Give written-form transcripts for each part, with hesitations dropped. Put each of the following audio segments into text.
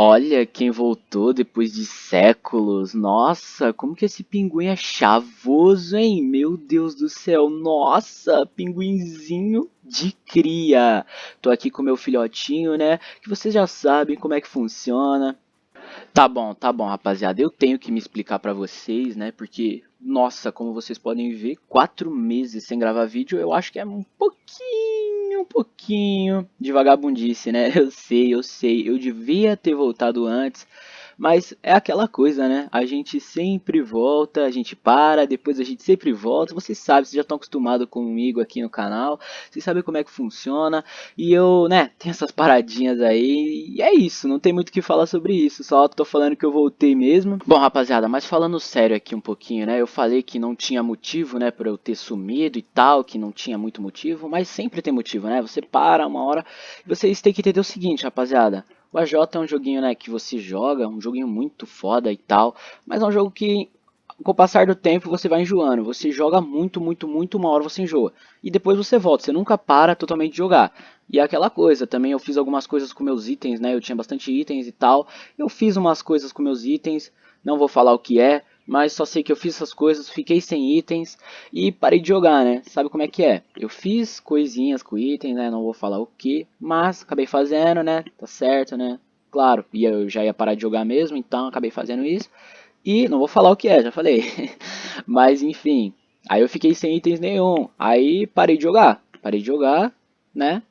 Olha quem voltou depois de séculos. Nossa, como que esse pinguim é chavoso, hein? Meu Deus do céu. Nossa, pinguinzinho de cria. Tô aqui com meu filhotinho, né? Que vocês já sabem como é que funciona. Tá bom, rapaziada. Eu tenho que me explicar pra vocês, né? Porque, nossa, como vocês podem ver, 4 meses sem gravar vídeo, eu acho que é um pouquinho de vagabundice, né? Eu sei. Eu devia ter voltado antes. Mas é aquela coisa, né? A gente sempre volta, a gente para, depois a gente sempre volta. Vocês sabem, vocês já estão acostumados comigo aqui no canal. Vocês sabem como é que funciona. E eu, né, tenho essas paradinhas aí. E é isso, não tem muito o que falar sobre isso. Só tô falando que eu voltei mesmo. Bom, rapaziada, mas falando sério aqui um pouquinho, né? Eu falei que não tinha motivo, né, pra eu ter sumido e tal, que não tinha muito motivo. Mas sempre tem motivo, né? Você para uma hora e vocês têm que entender o seguinte, rapaziada. O AJ é um joguinho, né, que você joga, um joguinho muito foda e tal, mas é um jogo que, com o passar do tempo, você vai enjoando. Você joga muito, uma hora você enjoa. E depois você volta, você nunca para totalmente de jogar. E é aquela coisa, também eu fiz algumas coisas com meus itens, né, eu tinha bastante itens e tal. Eu fiz umas coisas com meus itens, não vou falar o que é, mas só sei que eu fiz essas coisas, fiquei sem itens e parei de jogar, né? Sabe como é que é? Eu fiz coisinhas com itens, né? Não vou falar o que, mas acabei fazendo, né? Tá certo, né? Claro, e eu já ia parar de jogar mesmo, então acabei fazendo isso. E não vou falar o que é, já falei. Mas enfim, aí eu fiquei sem itens nenhum. Aí parei de jogar, né?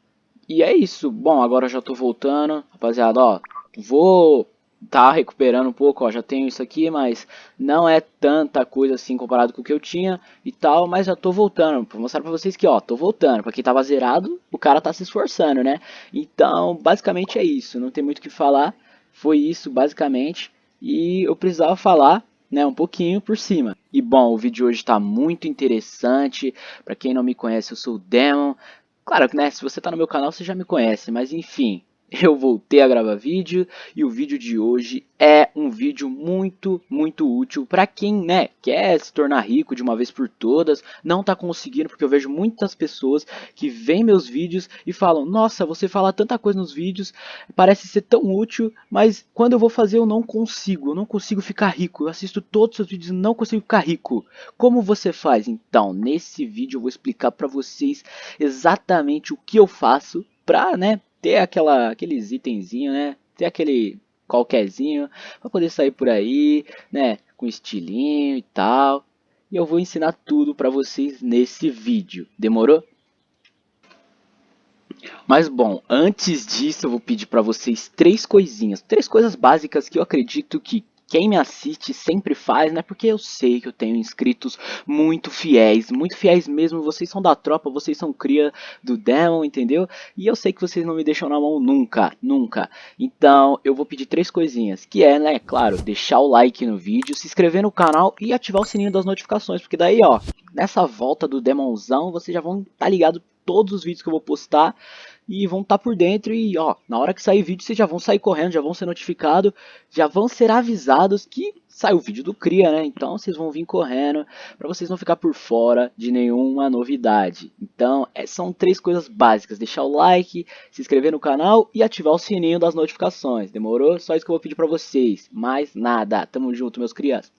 E é isso. Bom, agora eu já tô voltando, rapaziada, ó. Vou tá recuperando um pouco, ó, já tenho isso aqui, mas não é tanta coisa assim comparado com o que eu tinha e tal, mas já tô voltando, pra mostrar pra vocês que, ó, tô voltando, pra quem tava zerado, o cara tá se esforçando, né? Então, basicamente é isso, não tem muito o que falar, foi isso, basicamente, e eu precisava falar, né, um pouquinho por cima. E bom, o vídeo de hoje tá muito interessante, pra quem não me conhece, eu sou o Demon, claro que, né, se você tá no meu canal, você já me conhece, mas enfim, eu voltei a gravar vídeo e o vídeo de hoje é um vídeo muito útil para quem, né, quer se tornar rico de uma vez por todas, não tá conseguindo, porque eu vejo muitas pessoas que veem meus vídeos e falam: "Nossa, você fala tanta coisa nos vídeos, parece ser tão útil, mas quando eu vou fazer eu não consigo ficar rico. Eu assisto todos os seus vídeos e não consigo ficar rico. Como você faz?" Então, nesse vídeo eu vou explicar para vocês exatamente o que eu faço para, né, ter aqueles itenzinhos, né? Ter aquele qualquerzinho para poder sair por aí, né? Com estilinho e tal. E eu vou ensinar tudo para vocês nesse vídeo. Demorou? Mas bom, antes disso eu vou pedir para vocês três coisas básicas que eu acredito que quem me assiste sempre faz, né? Porque eu sei que eu tenho inscritos muito fiéis mesmo. Vocês são da tropa, vocês são cria do Demon, entendeu? E eu sei que vocês não me deixam na mão nunca, nunca. Então eu vou pedir três coisinhas, que é, né, claro, deixar o like no vídeo, se inscrever no canal e ativar o sininho das notificações, porque daí, ó, nessa volta do Demonzão, vocês já vão estar ligados todos os vídeos que eu vou postar e vão estar por dentro e, ó, na hora que sair vídeo vocês já vão sair correndo, já vão ser notificados, já vão ser avisados que sai o vídeo do Cria, né? Então vocês vão vir correndo para vocês não ficar por fora de nenhuma novidade. Então, são três coisas básicas: deixar o like, se inscrever no canal e ativar o sininho das notificações. Demorou? Só isso que eu vou pedir para vocês. Mais nada. Tamo junto, meus crias.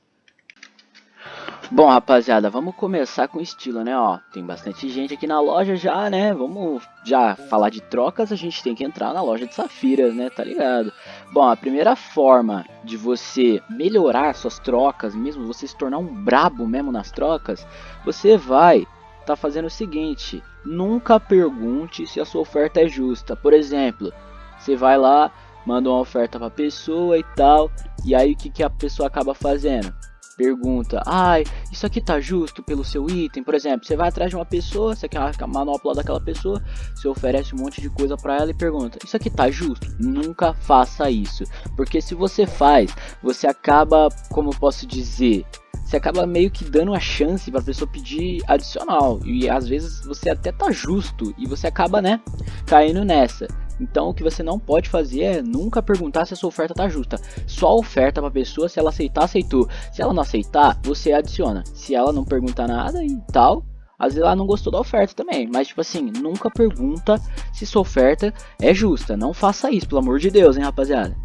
Bom, rapaziada, vamos começar com estilo, né? Ó, tem bastante gente aqui na loja já, né? Vamos já falar de trocas, a gente tem que entrar na loja de safiras, né? Tá ligado? Bom, a primeira forma de você melhorar suas trocas, mesmo você se tornar um brabo mesmo nas trocas, você vai tá fazendo o seguinte: nunca pergunte se a sua oferta é justa. Por exemplo, você vai lá, manda uma oferta pra pessoa e tal, e aí o que a pessoa acaba fazendo? Pergunta: ai, isso aqui tá justo pelo seu item? Por exemplo, você vai atrás de uma pessoa, você quer a manopla daquela pessoa, você oferece um monte de coisa pra ela e pergunta: isso aqui tá justo? Nunca faça isso, porque se você faz, você acaba, como eu posso dizer, você acaba meio que dando a chance para a pessoa pedir adicional, e às vezes você até tá justo e você acaba, né, caindo nessa. Então o que você não pode fazer é nunca perguntar se a sua oferta tá justa. Só oferta pra pessoa, se ela aceitar, aceitou. Se ela não aceitar, você adiciona. Se ela não perguntar nada e tal, às vezes ela não gostou da oferta também. Mas tipo assim, nunca pergunta se sua oferta é justa. Não faça isso, pelo amor de Deus, hein, rapaziada.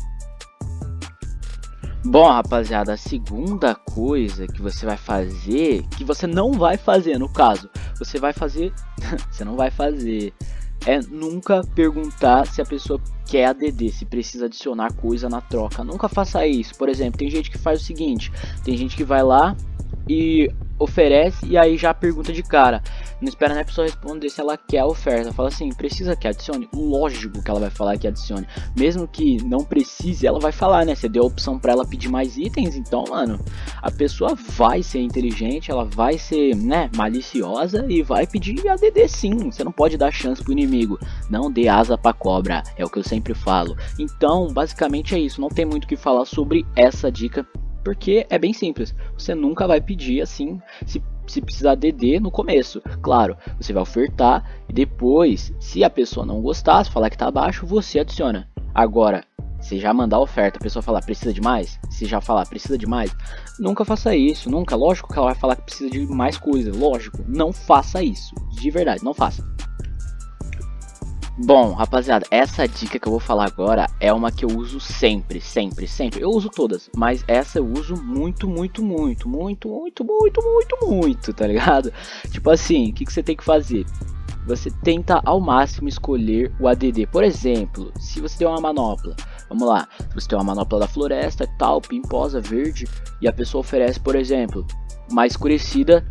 Bom, rapaziada, a segunda coisa que você vai fazer, que você não vai fazer no caso, você vai fazer, você não vai fazer, é nunca perguntar se a pessoa quer ADD, se precisa adicionar coisa na troca. Nunca faça isso. Por exemplo, tem gente que faz o seguinte, tem gente que vai lá e oferece e aí já pergunta de cara. Não espera nem a pessoa responder se ela quer a oferta. Fala assim, precisa que adicione? Lógico que ela vai falar que adicione. Mesmo que não precise, ela vai falar, né? Você deu a opção pra ela pedir mais itens, então, mano, a pessoa vai ser inteligente, ela vai ser, né, maliciosa e vai pedir ADD sim. Você não pode dar chance pro inimigo. Não dê asa pra cobra, é o que eu sempre falo. Então, basicamente é isso. Não tem muito o que falar sobre essa dica, porque é bem simples. Você nunca vai pedir assim, se precisar DD no começo. Claro, você vai ofertar e depois, se a pessoa não gostar, se falar que tá abaixo, você adiciona. Agora, se já mandar a oferta, a pessoa falar precisa de mais, se já falar precisa de mais, nunca faça isso, nunca. Lógico que ela vai falar que precisa de mais coisa, lógico, não faça isso, de verdade, não faça. Bom, rapaziada, essa dica que eu vou falar agora é uma que eu uso sempre, sempre, sempre. Eu uso todas, mas essa eu uso muito, tá ligado? Tipo assim, o que você tem que fazer? Você tenta ao máximo escolher o ADD. Por exemplo, se você tem uma manopla, vamos lá, você tem uma manopla da floresta e tal, pimposa, verde, e a pessoa oferece, por exemplo, uma escurecida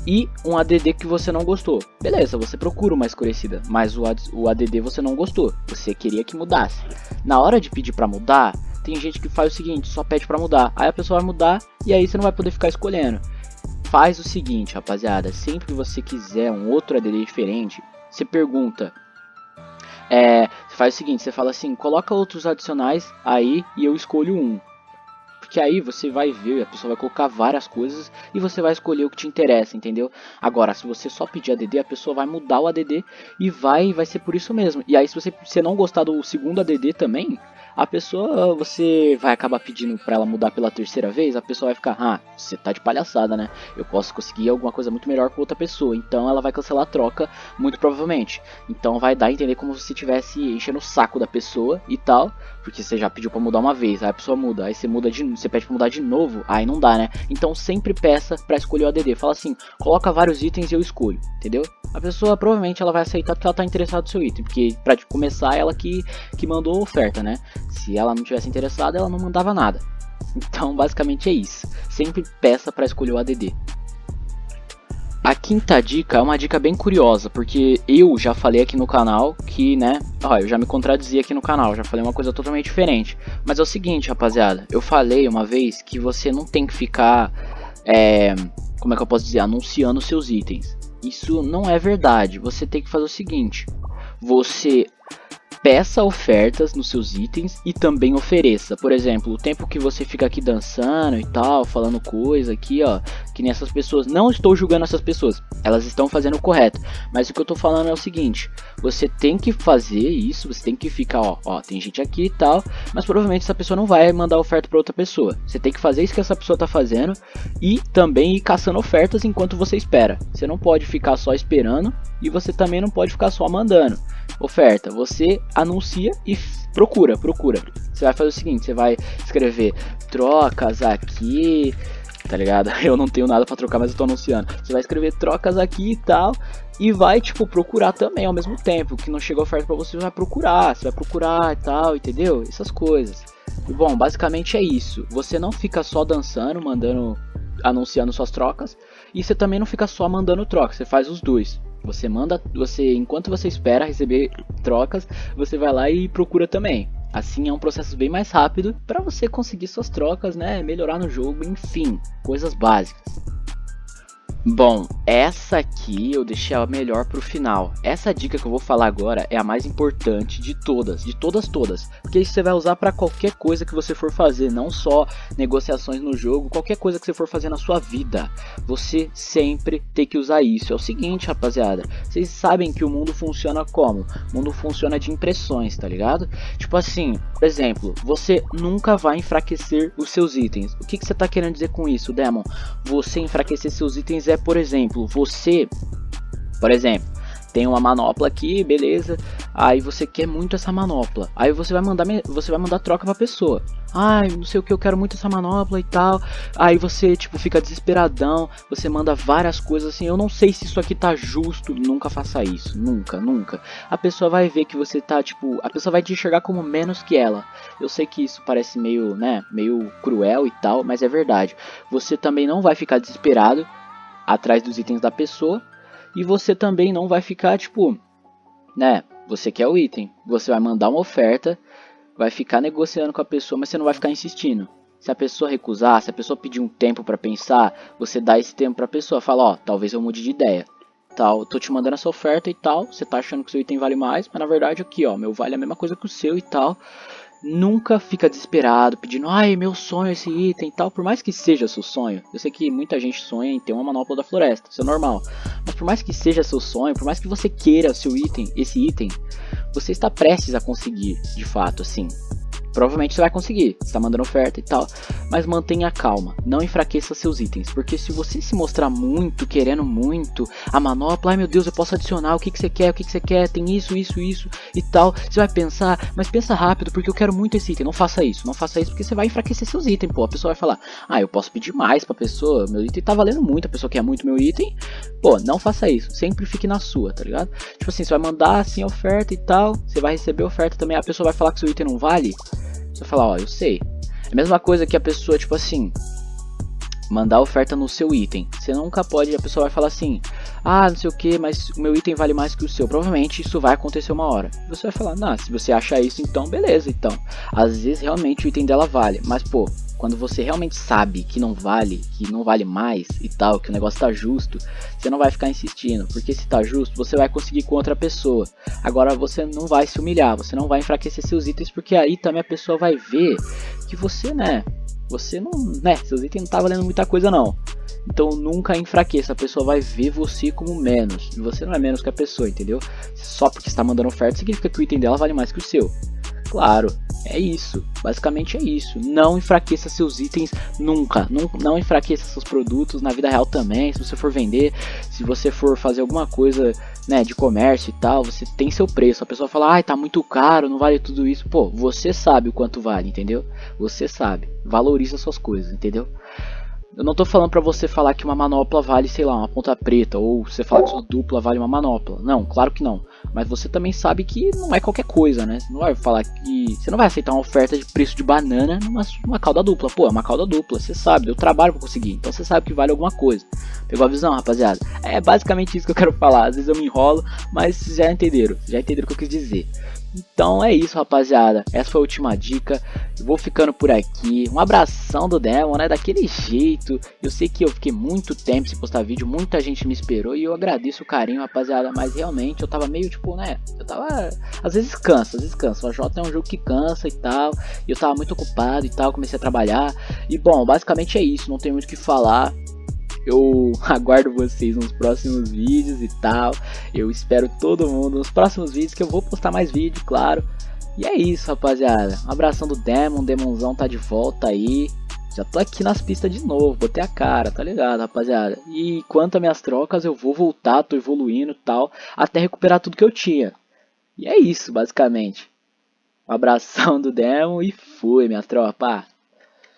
e um ADD que você não gostou. Beleza, você procura uma escurecida, mas o ADD você não gostou, você queria que mudasse. Na hora de pedir pra mudar, tem gente que faz o seguinte, só pede pra mudar. Aí a pessoa vai mudar e aí você não vai poder ficar escolhendo. Faz o seguinte, rapaziada, sempre que você quiser um outro ADD diferente, você pergunta. Você faz o seguinte, você fala assim, coloca outros adicionais aí e eu escolho um. Porque aí você vai ver, a pessoa vai colocar várias coisas e você vai escolher o que te interessa, entendeu? Agora, se você só pedir ADD, a pessoa vai mudar o ADD e vai ser por isso mesmo. E aí, se você não gostar do segundo ADD também, a pessoa, você vai acabar pedindo pra ela mudar pela terceira vez, a pessoa vai ficar, ah, você tá de palhaçada, né? Eu posso conseguir alguma coisa muito melhor com outra pessoa. Então ela vai cancelar a troca, muito provavelmente. Então vai dar a entender como se estivesse enchendo o saco da pessoa e tal, porque você já pediu pra mudar uma vez, aí a pessoa muda, aí você pede pra mudar de novo, aí não dá, né? Então sempre peça pra escolher o ADD. Fala assim, coloca vários itens e eu escolho, entendeu? A pessoa provavelmente ela vai aceitar porque ela tá interessada no seu item, porque pra começar ela que mandou a oferta, né? Se ela não tivesse interessada, ela não mandava nada. Então, basicamente é isso. Sempre peça para escolher o ADD. A quinta dica é uma dica bem curiosa, porque eu já falei aqui no canal que, né, eu já me contradizi aqui no canal, já falei uma coisa totalmente diferente. Mas é o seguinte, rapaziada, eu falei uma vez que você não tem que ficar, como é que eu posso dizer, anunciando seus itens. Isso não é verdade, você tem que fazer o seguinte, você peça ofertas nos seus itens e também ofereça. Por exemplo, o tempo que você fica aqui dançando e tal, falando coisa aqui, ó, que nem essas pessoas. Não estou julgando essas pessoas, elas estão fazendo o correto. Mas o que eu tô falando é o seguinte, você tem que fazer isso, você tem que ficar, ó, tem gente aqui e tal, mas provavelmente essa pessoa não vai mandar oferta para outra pessoa. Você tem que fazer isso que essa pessoa tá fazendo e também ir caçando ofertas enquanto você espera. Você não pode ficar só esperando e você também não pode ficar só mandando oferta. Você anuncia e procura. Você vai fazer o seguinte, você vai escrever trocas aqui, tá ligado? Eu não tenho nada pra trocar, mas eu tô anunciando. Você vai escrever trocas aqui e tal, e vai, tipo, procurar também ao mesmo tempo. Que não chegou oferta pra você, você vai procurar e tal, entendeu? Essas coisas. E bom, basicamente é isso. Você não fica só dançando, anunciando suas trocas, e você também não fica só mandando trocas, você faz os dois. Enquanto você espera receber trocas, você vai lá e procura também. Assim é um processo bem mais rápido para você conseguir suas trocas, né? Melhorar no jogo, enfim, coisas básicas. Bom, essa aqui eu deixei a melhor pro final. Essa dica que eu vou falar agora é a mais importante de todas, porque isso você vai usar para qualquer coisa que você for fazer, não só negociações no jogo, qualquer coisa que você for fazer na sua vida. Você sempre tem que usar isso. É o seguinte, rapaziada, vocês sabem que o mundo funciona como? O mundo funciona de impressões, tá ligado? Tipo assim, por exemplo, você nunca vai enfraquecer os seus itens. O que você tá querendo dizer com isso, Demon? Você enfraquecer seus itens por exemplo, você, tem uma manopla aqui, beleza, Aí você quer muito essa manopla. Aí você vai mandar troca pra pessoa. Ai, não sei o que, eu quero muito essa manopla e tal. Aí você, tipo, fica desesperadão. Você manda várias coisas assim. Eu não sei se isso aqui tá justo. Nunca faça isso. Nunca, nunca. A pessoa vai ver que você tá, tipo, a pessoa vai te enxergar como menos que ela. Eu sei que isso parece meio, né, meio cruel e tal, mas é verdade. Você também não vai ficar desesperado atrás dos itens da pessoa. E você também não vai ficar, tipo, né, você quer o item, você vai mandar uma oferta, vai ficar negociando com a pessoa, mas você não vai ficar insistindo. Se a pessoa recusar, se a pessoa pedir um tempo para pensar, você dá esse tempo para a pessoa, fala, ó, talvez eu mude de ideia. Tal, tô te mandando essa oferta e tal, você tá achando que o seu item vale mais, mas na verdade aqui, ó, meu vale a mesma coisa que o seu e tal. Nunca fica desesperado, pedindo, ai, meu sonho é esse item e tal. Por mais que seja seu sonho, eu sei que muita gente sonha em ter uma manopla da floresta, isso é normal. Mas por mais que seja seu sonho, por mais que você queira seu item, esse item, você está prestes a conseguir, de fato, assim. Provavelmente você vai conseguir, você está mandando oferta e tal, mas mantenha calma, não enfraqueça seus itens, porque se você se mostrar muito, querendo muito, a manopla, ai meu Deus, eu posso adicionar, o que você quer, tem isso e tal, você vai pensar, mas pensa rápido, porque eu quero muito esse item, não faça isso porque você vai enfraquecer seus itens, pô, a pessoa vai falar, ah, eu posso pedir mais pra pessoa, meu item tá valendo muito, a pessoa quer muito meu item, pô, não faça isso, sempre fique na sua, tá ligado? Tipo assim, você vai mandar assim a oferta e tal, você vai receber a oferta também, a pessoa vai falar que seu item não vale, você fala, ó, eu sei. É a mesma coisa que a pessoa, tipo assim, mandar oferta no seu item. Você nunca pode, a pessoa vai falar assim, ah, não sei o que, mas o meu item vale mais que o seu. Provavelmente isso vai acontecer uma hora. Você vai falar, não, se você acha isso, então beleza, então. Às vezes realmente o item dela vale, mas pô, quando você realmente sabe que não vale mais e tal, que o negócio tá justo, você não vai ficar insistindo, porque se tá justo, você vai conseguir com outra pessoa. Agora você não vai se humilhar, você não vai enfraquecer seus itens, porque aí também a pessoa vai ver que você, né, seus itens não tá valendo muita coisa não. Então nunca enfraqueça, a pessoa vai ver você como menos, e você não é menos que a pessoa, entendeu? Só porque está mandando oferta significa que o item dela vale mais que o seu. Claro, é isso, basicamente é isso. Não enfraqueça seus itens nunca, não enfraqueça seus produtos na vida real também. Se você for vender, se você for fazer alguma coisa, né, de comércio e tal, você tem seu preço. A pessoa fala, ai, tá muito caro, não vale tudo isso. Pô, você sabe o quanto vale, entendeu? Você sabe, valoriza suas coisas, entendeu? Eu não tô falando pra você falar que uma manopla vale, sei lá, uma ponta preta, ou você falar que sua dupla vale uma manopla. Não, claro que não. Mas você também sabe que não é qualquer coisa, né? Você não vai falar que... Você não vai aceitar uma oferta de preço de banana numa cauda dupla. Pô, é uma cauda dupla, você sabe, deu trabalho pra conseguir. Então você sabe que vale alguma coisa. Pegou a visão, rapaziada? É basicamente isso que eu quero falar. Às vezes eu me enrolo, mas vocês já entenderam o que eu quis dizer. Então é isso, rapaziada, essa foi a última dica, eu vou ficando por aqui, um abração do Demon, né, daquele jeito, eu sei que eu fiquei muito tempo sem postar vídeo, muita gente me esperou e eu agradeço o carinho, rapaziada, mas realmente eu tava meio tipo, né, às vezes cansa, o AJ é um jogo que cansa e tal, e eu tava muito ocupado e tal, comecei a trabalhar, e bom, basicamente é isso, não tem muito o que falar. Eu aguardo vocês nos próximos vídeos e tal. Eu espero todo mundo nos próximos vídeos, que eu vou postar mais vídeo, claro. E é isso, rapaziada. Um abração do Demon. Demonzão tá de volta aí. Já tô aqui nas pistas de novo. Botei a cara, tá ligado, rapaziada? E quanto a minhas trocas, eu vou voltar, tô evoluindo e tal, até recuperar tudo que eu tinha. E é isso, basicamente. Um abração do Demon e fui, minhas tropas.